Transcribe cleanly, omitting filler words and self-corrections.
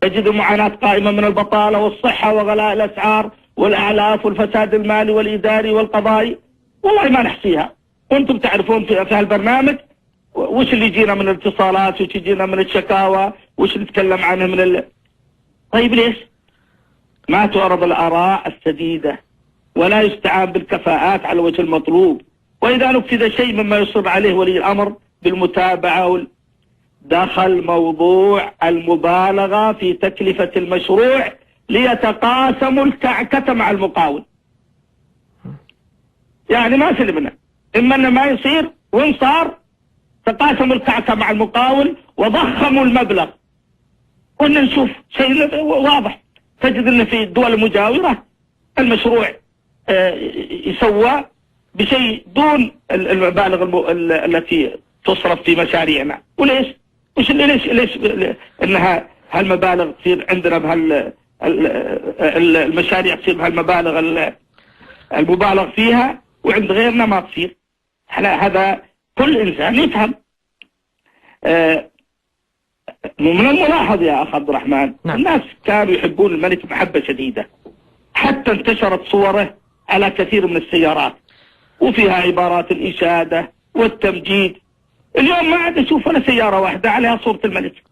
تجد معاناة قائمة من البطالة والصحة وغلاء الأسعار والأعلاف والفساد المالي والإداري والقضائي، والله ما نحصيها. وأنتم تعرفون في هالبرنامج وش اللي يجينا من الاتصالات، وش يجينا من الشكاوى، وش نتكلم عنه طيب ليش ما تعرض الآراء السديدة ولا يستعان بالكفاءات على وجه المطلوب؟ وإذا نفذ شيء مما يصر عليه ولي الأمر بالمتابعة دخل موضوع المبالغة في تكلفة المشروع ليتقاسموا الكعكة مع المقاول. يعني ما سلمنا، إما أنه ما يصير، وإن صار تقاسموا الكعكة مع المقاول وضخموا المبلغ. قلنا نشوف شيء واضح، تجد أن في الدول المجاورة المشروع يسوى بشيء دون المبالغ التي تصرف في مشاريعنا. وليش؟ ليش انها هالمبالغ تصير عندنا المشاريع تصير بهالمبالغ المبالغ فيها وعند غيرنا ما تصير؟ هذا كل انسان يفهم. من الملاحظ يا اخ عبد الرحمن، نعم. الناس كانوا يحبون الملك محبة شديدة، حتى انتشرت صوره على كثير من السيارات وفيها عبارات الإشادة والتمجيد. اليوم ما عاد أشوف ولا سيارة واحدة عليها صورة الملك.